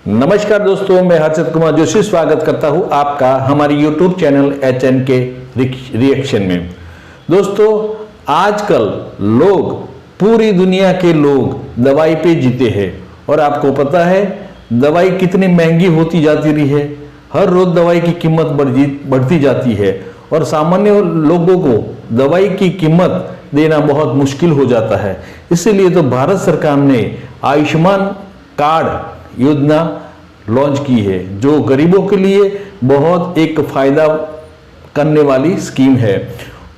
नमस्कार दोस्तों, मैं हर्षद कुमार जोशी स्वागत करता हूं आपका हमारी YouTube चैनल HNK रिएक्शन में। दोस्तों, आजकल लोग, पूरी दुनिया के लोग दवाई पे जीते हैं और आपको पता है दवाई कितनी महंगी होती जाती रही है। हर रोज दवाई की कीमत बढ़ती जाती है और सामान्य लोगों को दवाई की कीमत देना बहुत मुश्किल हो जाता है। इसीलिए तो भारत सरकार ने आयुष्मान कार्ड योजना लॉन्च की है, जो गरीबों के लिए बहुत एक फायदा करने वाली स्कीम है।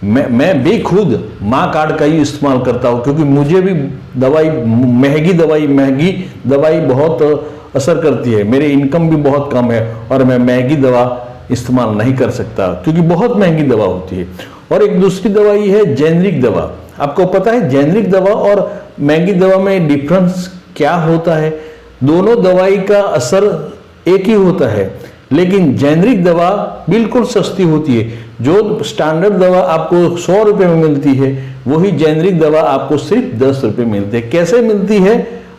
मैं भी खुद माँ कार्ड का ही इस्तेमाल करता हूँ, क्योंकि मुझे भी महंगी दवाई बहुत असर करती है। मेरी इनकम भी बहुत कम है और मैं महंगी दवा इस्तेमाल नहीं कर सकता, क्योंकि बहुत महंगी दवा होती है। और एक दूसरी दवाई है जेनरिक दवा। आपको पता है जेनरिक दवा और महंगी दवा में डिफरेंस क्या होता है? दोनों दवाई का असर एक ही होता है, लेकिन जेनरिक दवा बिल्कुल सस्ती होती है। जो स्टैंडर्ड दवा आपको 100 रुपये में मिलती है, वही जेनरिक दवा आपको सिर्फ 10 रुपये मिलते हैं। कैसे मिलती है,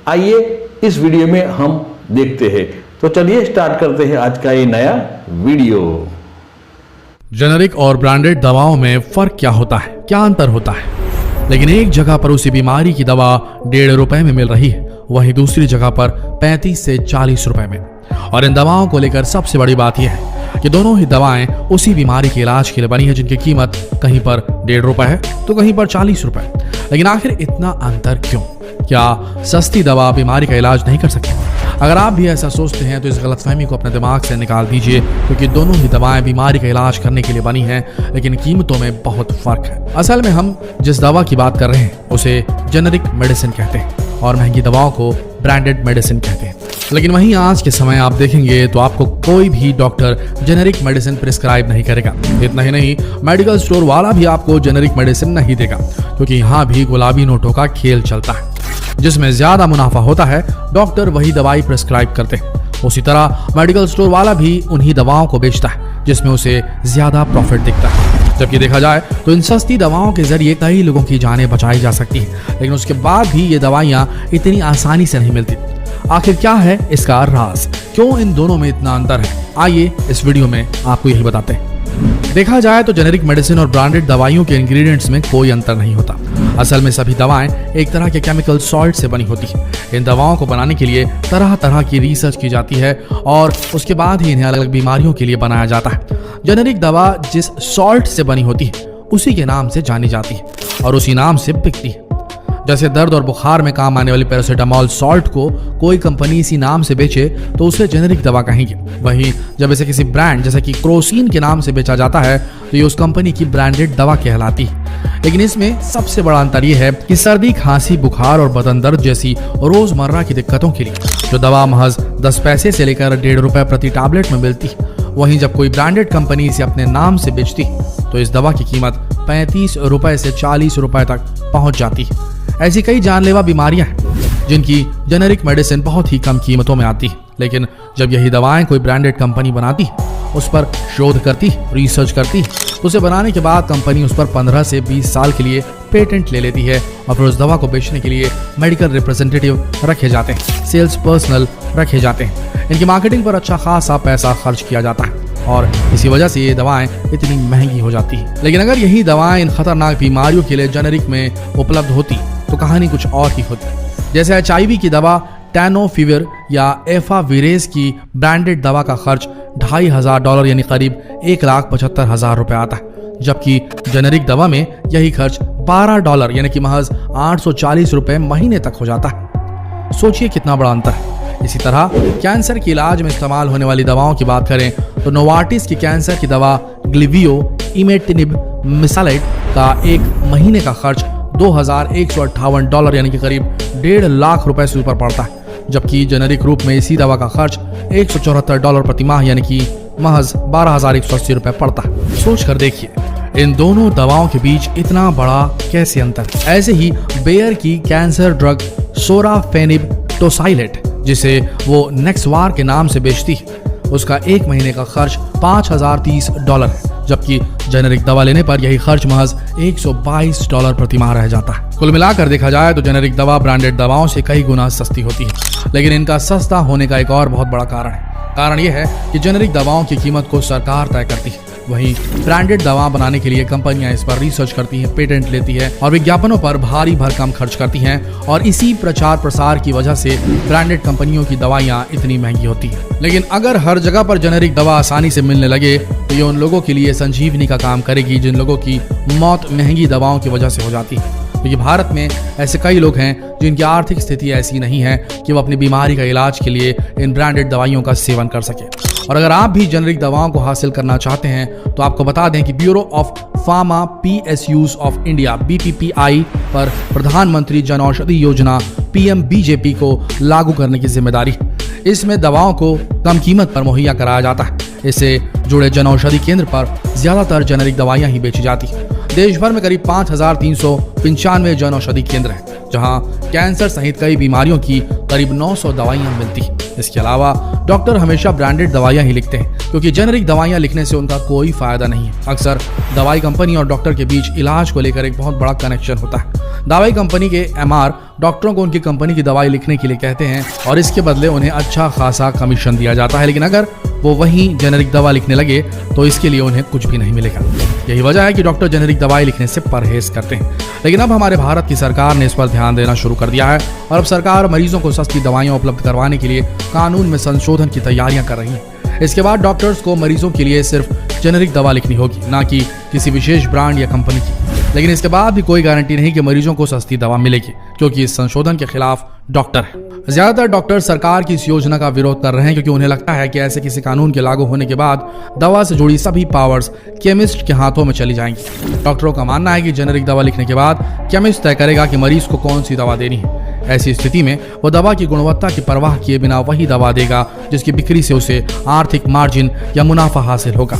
आइए इस वीडियो में हम देखते हैं। तो चलिए स्टार्ट करते हैं आज का ये नया वीडियो। जेनरिक और ब्रांडेड दवाओं में फर्क क्या होता है, क्या अंतर होता है? लेकिन एक जगह पर उसी बीमारी की दवा 1.5 रुपए में मिल रही है, वहीं दूसरी जगह पर 35 से 40 रुपए में। और इन दवाओं को लेकर सबसे बड़ी बात यह है कि दोनों ही दवाएं उसी बीमारी के इलाज के लिए बनी है, जिनकी कीमत कहीं पर 1.5 रुपए है तो कहीं पर 40 रुपए। लेकिन आखिर इतना अंतर क्यों? क्या सस्ती दवा बीमारी का इलाज नहीं कर सकती? अगर आप भी ऐसा सोचते हैं तो इस गलतफहमी को अपने दिमाग से निकाल दीजिए, क्योंकि दोनों ही दवाएं बीमारी का इलाज करने के लिए बनी हैं, लेकिन कीमतों में बहुत फर्क है। असल में हम जिस दवा की बात कर रहे हैं उसे जेनरिक मेडिसिन कहते हैं और महंगी दवाओं को ब्रांडेड मेडिसिन कहते हैं। लेकिन वहीं आज के समय आप देखेंगे तो आपको कोई भी डॉक्टर जेनरिक मेडिसिन प्रिस्क्राइब नहीं करेगा। इतना ही नहीं, मेडिकल स्टोर वाला भी आपको जेनरिक मेडिसिन नहीं देगा, क्योंकि यहाँ भी गुलाबी नोटों का खेल चलता है। जिसमें ज्यादा मुनाफा होता है, डॉक्टर वही दवाई प्रिस्क्राइब करते हैं। उसी तरह मेडिकल स्टोर वाला भी उन्हीं दवाओं को बेचता है जिसमें उसे ज्यादा प्रॉफिट दिखता है। जबकि देखा जाए तो इन सस्ती दवाओं के जरिए कई लोगों की जानें बचाई जा सकती है, लेकिन उसके बाद भी ये दवाइयां इतनी आसानी से नहीं मिलती। आखिर क्या है इसका राज? क्यों इन दोनों में इतना अंतर है? आइए इस वीडियो में आपको यही बताते हैं। देखा जाए तो जेनरिक मेडिसिन और ब्रांडेड दवाइयों के इंग्रेडिएंट्स में कोई अंतर नहीं होता। असल में सभी दवाएं एक तरह के केमिकल सॉल्ट से बनी होती है। इन दवाओं को बनाने के लिए तरह तरह की रिसर्च की जाती है और उसके बाद ही इन्हें अलग अलग बीमारियों के लिए बनाया जाता है। जेनरिक दवा जिस सॉल्ट से बनी होती है उसी के नाम से जानी जाती है और उसी नाम से बिकती है। जैसे दर्द और बुखार में काम आने वाली पैरासिटामोल सॉल्ट को कोई कंपनी इसी नाम से बेचे तो उसे जेनरिक दवा कहेंगे। वहीं जब इसे किसी ब्रांड जैसे कि क्रोसिन के नाम से बेचा जाता है तो ये उस कंपनी की ब्रांडेड दवा कहलाती है। लेकिन इसमें सबसे बड़ा अंतर यह है कि सर्दी, खांसी, बुखार और बदन दर्द जैसी रोजमर्रा की दिक्कतों के लिए जो दवा महज 10 पैसे से लेकर 1.5 रुपए प्रति टैबलेट में मिलती है, वहीं जब कोई ब्रांडेड कंपनी इसे अपने नाम से बेचती है तो इस दवा की कीमत 35 रुपए से 40 रुपए तक पहुंच जाती है। ऐसी कई जानलेवा बीमारियां हैं जिनकी जेनरिक मेडिसिन बहुत ही कम कीमतों में आती है, लेकिन जब यही दवाएं कोई ब्रांडेड कंपनी बनाती है, उस पर शोध करती है, रिसर्च करती है, तो उसे बनाने के बाद कंपनी उस पर 15 से 20 साल के लिए पेटेंट ले लेती है और फिर उस दवा को बेचने के लिए मेडिकल रिप्रेजेंटेटिव रखे जाते हैं, सेल्स पर्सनल रखे जाते हैं। इनकी मार्केटिंग पर अच्छा खासा पैसा खर्च किया जाता है और इसी वजह से ये दवाएं इतनी महंगी हो जाती है। लेकिन अगर यही दवाएं इन खतरनाक बीमारियों के लिए जेनरिक में उपलब्ध होती तो कहानी कुछ और ही होती। जैसे HIV की दवा टैनोफिविर या एफाविरेज की ब्रांडेड दवा का खर्च $2,500 यानी करीब $1,75,000 रुपए आता है, जबकि जेनरिक दवा में यही खर्च $12 यानी कि महज 840 रुपए महीने तक हो जाता है। सोचिए कितना बड़ा अंतर है। इसी तरह कैंसर के इलाज में इस्तेमाल होने वाली दवाओं की बात करें तो नोवार्टिस की कैंसर की दवा ग्लिवियो इमेटिनिब मिसालाइट का एक महीने का खर्च $2,158 यानी कि करीब $1.5 लाख रुपए से ऊपर पड़ता है, जबकि जेनरिक रूप में इसी दवा का खर्च $174 प्रति माह यानी कि महज 12,180 रुपए पड़ता है। सोच कर देखिए इन दोनों दवाओं के बीच इतना बड़ा कैसे अंतर। ऐसे ही बेयर की कैंसर ड्रग सोराफेनिब टोसाइलेट, जिसे वो नेक्सवार के नाम से बेचती है, उसका 1 महीने का खर्च $5030 है, जबकि जेनेरिक दवा लेने पर यही खर्च महज $122 प्रति माह रह जाता है। कुल मिलाकर देखा जाए तो जेनेरिक दवा ब्रांडेड दवाओं से कई गुना सस्ती होती है, लेकिन इनका सस्ता होने का एक और बहुत बड़ा कारण यह है कि जेनेरिक दवाओं की कीमत को सरकार तय करती है। वहीं ब्रांडेड दवा बनाने के लिए कंपनियां इस पर रिसर्च करती हैं, पेटेंट लेती है और विज्ञापनों पर भारी भरकम खर्च करती हैं, और इसी प्रचार प्रसार की वजह से ब्रांडेड कंपनियों की दवाइयां इतनी महंगी होती हैं। लेकिन अगर हर जगह पर जेनेरिक दवा आसानी से मिलने लगे तो ये उन लोगों के लिए संजीवनी का काम करेगी जिन लोगों की मौत महंगी दवाओं की वजह से हो जाती है। क्योंकि भारत में ऐसे कई लोग हैं जिनकी आर्थिक स्थिति ऐसी नहीं है कि वो अपनी बीमारी का इलाज के लिए इन ब्रांडेड दवाइयों का सेवन कर सके। और अगर आप भी जेनेरिक दवाओं को हासिल करना चाहते हैं तो आपको बता दें कि bureau of pharma PSUs of India BPPI पर प्रधानमंत्री जन औषधि योजना PMBJP को लागू करने की जिम्मेदारी है। इसमें दवाओं को कम कीमत पर मुहैया कराया जाता है। इससे जुड़े जन औषधि केंद्र पर ज्यादातर जेनेरिक दवाइयां ही बेची जाती हैं। देश भर में करीब 5395 जन औषधि केंद्र हैं, जहां कैंसर सहित कई बीमारियों की करीब 900 दवाइयां मिलती हैं। इसके अलावा डॉक्टर हमेशा ब्रांडेड दवाइयां ही लिखते हैं, क्योंकि जेनेरिक दवाइयां लिखने से उनका कोई फायदा नहीं है। अक्सर दवाई कंपनी और डॉक्टर के बीच इलाज को लेकर एक बहुत बड़ा कनेक्शन होता है। दवाई कंपनी के MR डॉक्टरों को उनकी कंपनी की दवाई लिखने के लिए कहते हैं और इसके बदले उन्हें अच्छा खासा कमीशन दिया जाता है। लेकिन अगर वो वहीं जेनेरिक दवा लिखने लगे तो इसके लिए उन्हें कुछ भी नहीं मिलेगा। यही वजह है कि डॉक्टर जेनेरिक दवाई लिखने से परहेज करते हैं। लेकिन अब हमारे भारत की सरकार ने इस पर ध्यान देना शुरू कर दिया है और अब सरकार मरीजों को सस्ती दवाइयां उपलब्ध करवाने के लिए कानून में संशोधन की तैयारियां कर रही है। इसके बाद डॉक्टर्स को मरीजों के लिए सिर्फ जेनेरिक दवा लिखनी होगी, ना कि किसी विशेष ब्रांड या कंपनी की। लेकिन इसके बाद भी कोई गारंटी नहीं कि मरीजों को सस्ती दवा मिलेगी, क्योंकि इस संशोधन के खिलाफ डॉक्टर है। ज्यादातर डॉक्टर सरकार की इस योजना का विरोध कर रहे हैं, क्योंकि उन्हें लगता है कि ऐसे किसी कानून के लागू होने के बाद दवा से जुड़ी सभी पावर्स केमिस्ट के हाथों में चली जाएंगी। डॉक्टरों का मानना है कि जेनेरिक दवा लिखने के बाद केमिस्ट तय करेगा कि मरीज को कौन सी दवा देनी है। ऐसी स्थिति में वो दवा की गुणवत्ता की परवाह किए बिना वही दवा देगा जिसकी बिक्री से उसे आर्थिक मार्जिन या मुनाफा हासिल होगा।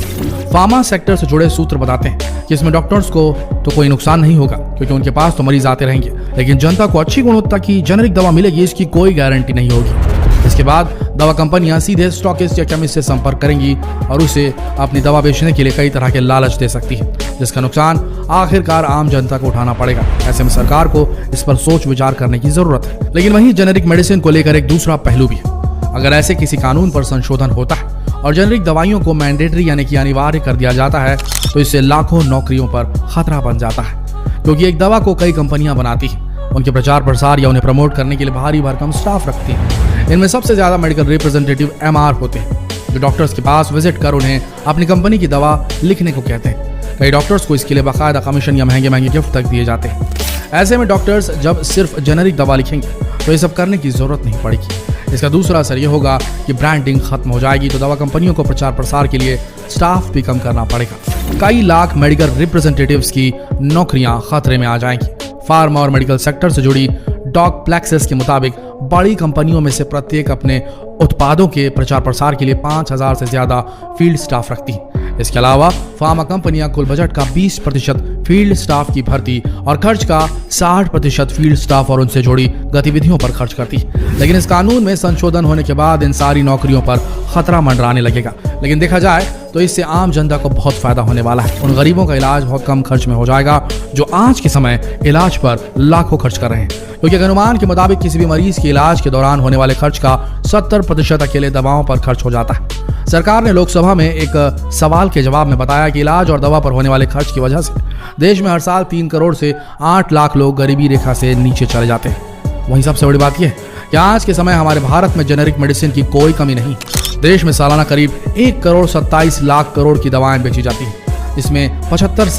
फार्मा सेक्टर से जुड़े सूत्र बताते हैं कि इसमें डॉक्टर्स को तो कोई नुकसान नहीं होगा, क्योंकि उनके पास तो मरीज आते रहेंगे, लेकिन जनता को अच्छी गुणवत्ता की जेनेरिक दवा मिलेगी इसकी कोई गारंटी नहीं होगी। इसके बाद दवा कंपनियां सीधे स्टॉकिस्ट या केमिस्ट से संपर्क करेंगी और उसे अपनी दवा बेचने के लिए कई तरह के लालच दे सकती है, जिसका नुकसान आखिरकार आम जनता को उठाना पड़ेगा। ऐसे में सरकार को इस पर सोच विचार करने की जरूरत है। लेकिन वहीं जेनेरिक मेडिसिन को लेकर एक दूसरा पहलू भी है। अगर ऐसे किसी कानून पर संशोधन होता है और जेनेरिक दवाइयों को मैंडेटरी यानी कि अनिवार्य कर दिया जाता है तो इससे लाखों नौकरियों पर खतरा बन जाता है, क्योंकि एक दवा को कई कंपनियां बनाती हैं, उनके प्रचार प्रसार या उन्हें प्रमोट करने के लिए भारी भरकम स्टाफ रखती हैं। इनमें सबसे ज्यादा मेडिकल रिप्रेजेंटेटिव MR होते हैं, जो डॉक्टर्स के पास विजिट कर उन्हें अपनी कंपनी की दवा लिखने को कहते हैं। कई डॉक्टर्स को इसके लिए बाकायदा कमीशन या महंगे महंगे गिफ्ट तक दिए जाते हैं। ऐसे में डॉक्टर्स जब सिर्फ जेनेरिक दवा लिखेंगे तो ये सब करने की जरूरत नहीं पड़ेगी। इसका दूसरा असर यह होगा कि ब्रांडिंग खत्म हो जाएगी, तो दवा कंपनियों को प्रचार प्रसार के लिए स्टाफ भी कम करना पड़ेगा। कई लाख मेडिकल रिप्रेजेंटेटिव्स की नौकरियां खतरे में आ जाएंगी। फार्मा और मेडिकल सेक्टर से जुड़ी डॉक प्लेक्सेस के मुताबिक बड़ी कंपनियों में से प्रत्येक अपने उत्पादों के प्रचार प्रसार के लिए 5000 से ज्यादा फील्ड स्टाफ रखती है। इसके अलावा फार्मा कंपनियां कुल बजट का 20% फील्ड स्टाफ की भर्ती और खर्च का 60% फील्ड स्टाफ और उनसे जुड़ी गतिविधियों पर खर्च करती है। लेकिन इस कानून में संशोधन होने के बाद इन सारी नौकरियों पर खतरा मंडराने लगेगा। लेकिन देखा जाए तो इससे आम जनता को बहुत फायदा होने वाला है। उन गरीबों का इलाज बहुत कम खर्च में हो जाएगा जो आज के समय इलाज पर लाखों खर्च कर रहे हैं, क्योंकि अनुमान के मुताबिक किसी भी मरीज के इलाज के दौरान होने वाले खर्च का 70% अकेले दवाओं पर खर्च हो जाता है। सरकार ने लोकसभा में एक सवाल के जवाब में बताया कि इलाज और दवा पर होने वाले खर्च की वजह से देश में हर साल 3 करोड़ से 8 लाख लोग गरीबी रेखा से नीचे चले जाते हैं। वहीं सबसे बड़ी बात यह है कि आज के समय हमारे भारत में जेनेरिक मेडिसिन की कोई कमी नहीं। देश में सालाना करीब 1 करोड़ 27 लाख करोड़ की दवाएं बेची जाती हैं। इसमें 75%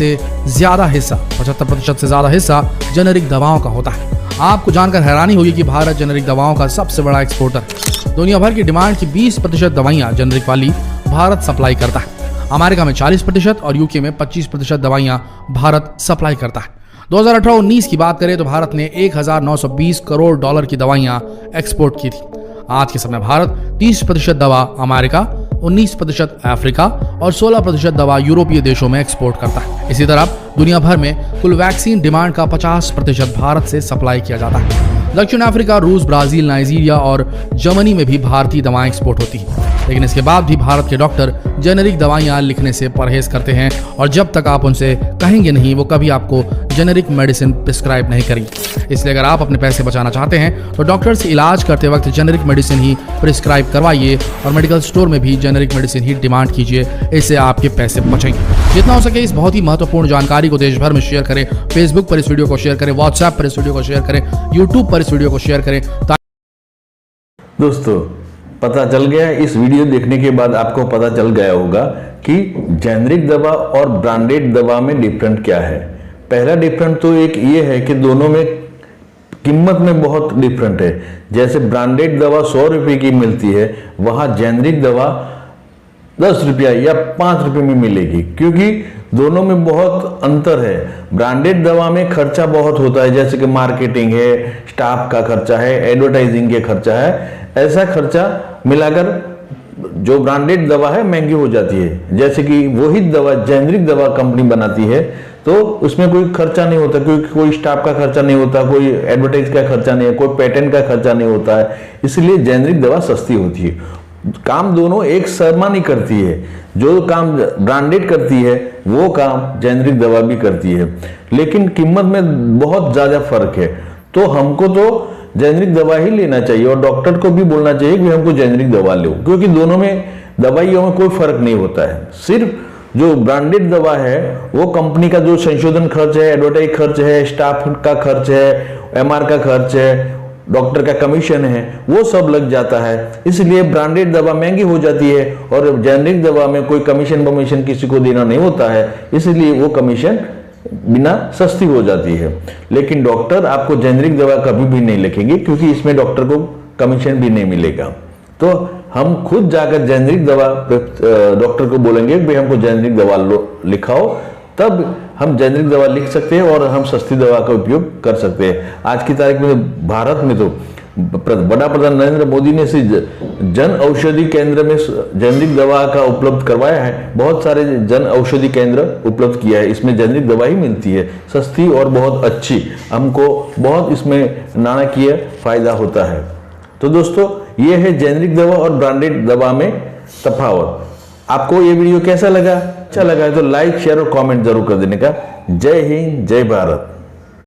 से ज्यादा हिस्सा जेनेरिक दवाओं का होता है। आपको जानकर हैरानी होगी कि भारत जेनेरिक दवाओं का सबसे बड़ा एक्सपोर्टर है। दुनिया भर की डिमांड की 20% दवाइयां जेनेरिक वाली भारत सप्लाई करता है। अमेरिका में 40% और यूके में 25% दवाइयां भारत सप्लाई करता है। 2018-19 की बात करें तो भारत ने 1920 करोड़ डॉलर की दवाइयां एक्सपोर्ट की थी। आज के समय भारत 30% दवा अमेरिका, 19% अफ्रीका और 16% दवा यूरोपीय देशों में एक्सपोर्ट करता है। इसी तरह दुनिया भर में कुल वैक्सीन डिमांड का 50% भारत से सप्लाई किया जाता है। दक्षिण अफ्रीका, रूस, ब्राजील, नाइजीरिया और जर्मनी में भी भारतीय दवाएं एक्सपोर्ट होती हैं। लेकिन इसके बाद भी भारत के डॉक्टर जेनेरिक दवाइयां लिखने से परहेज करते हैं और जब तक आप उनसे कहेंगे नहीं वो कभी आपको जेनेरिक मेडिसिन प्रिस्क्राइब नहीं करेंगे। इसलिए अगर आप अपने पैसे बचाना चाहते हैं तो डॉक्टर से इलाज करते वक्त जेनेरिक मेडिसिन ही प्रिस्क्राइब करवाइए और मेडिकल स्टोर में भी जेनेरिक मेडिसिन ही डिमांड कीजिए। इससे आपके पैसे बचेंगे। जितना हो सके इस बहुत ही महत्वपूर्ण जानकारी को देश भर में शेयर करें। फेसबुक पर इस वीडियो को शेयर करें, व्हाट्सएप पर इस वीडियो को शेयर करें, यूट्यूब पर इस वीडियो को शेयर करें। दोस्तों पता चल गया, इस वीडियो देखने के बाद आपको पता चल गया होगा कि जेनरिक दवा और ब्रांडेड दवा में डिफरेंट क्या है। पहला डिफरेंट तो एक ये है कि दोनों में कीमत में बहुत डिफरेंट है। जैसे ब्रांडेड दवा 100 रुपये की मिलती है, वहां जेनरिक दवा 10 रुपया या 5 रुपये में मिलेगी, क्योंकि दोनों में बहुत अंतर है। ब्रांडेड दवा में खर्चा बहुत होता है, जैसे कि मार्केटिंग है, स्टाफ का खर्चा है, एडवर्टाइजिंग के खर्चा है। ऐसा खर्चा मिलाकर जो ब्रांडेड दवा है महंगी हो जाती है। जैसे कि वही दवा जेनरिक दवा कंपनी बनाती है तो उसमें कोई खर्चा नहीं होता, क्योंकि कोई स्टाफ का खर्चा नहीं होता, कोई एडवर्टाइज का खर्चा नहीं है, कोई पेटेंट का खर्चा नहीं होता है, इसलिए जेनरिक दवा सस्ती होती है। काम दोनों एक समान ही करती है। जो काम ब्रांडेड करती है वो काम जेनरिक दवा भी करती है, लेकिन कीमत में बहुत ज्यादा फर्क है। तो हमको तो जेनरिक दवा ही लेना चाहिए और डॉक्टर को भी बोलना चाहिए कि हमको जेनरिक दवा लो, क्योंकि दोनों में दवाइयों में कोई फर्क नहीं होता है। सिर्फ जो ब्रांडेड दवा है वो कंपनी का जो संशोधन खर्च है, एडवर्टाइज खर्च है, स्टाफ का खर्च है, एमआर का खर्च है, डॉक्टर का कमीशन है, वो सब लग जाता है। इसलिए ब्रांडेड दवा महंगी हो जाती है और जेनरिक दवा में कोई कमीशन वमीशन किसी को देना नहीं होता है, इसलिए वो कमीशन बिना सस्ती हो जाती है। लेकिन डॉक्टर आपको जेनरिक दवा कभी भी नहीं लिखेंगे, क्योंकि इसमें डॉक्टर को कमीशन भी नहीं मिलेगा। तो हम खुद जाकर जेनरिक दवा डॉक्टर को बोलेंगे भाई हमको जेनरिक दवा लिखाओ, तब हम जेनरिक दवा लिख सकते हैं और हम सस्ती दवा का उपयोग कर सकते हैं। आज की तारीख में भारत में तो बड़ा प्रधान नरेंद्र मोदी ने जन औषधि केंद्र में जेनरिक दवा का उपलब्ध करवाया है। बहुत सारे जन औषधि केंद्र उपलब्ध किया है, इसमें जेनरिक दवा ही मिलती है, सस्ती और बहुत अच्छी। हमको बहुत इसमें नाणाकीय फायदा होता है। तो दोस्तों ये है जेनरिक दवा और ब्रांडेड दवा में तफावत। आपको ये वीडियो कैसा लगा? अच्छा लगा है तो लाइक शेयर और कमेंट जरूर कर देने का। जय हिंद, जय भारत।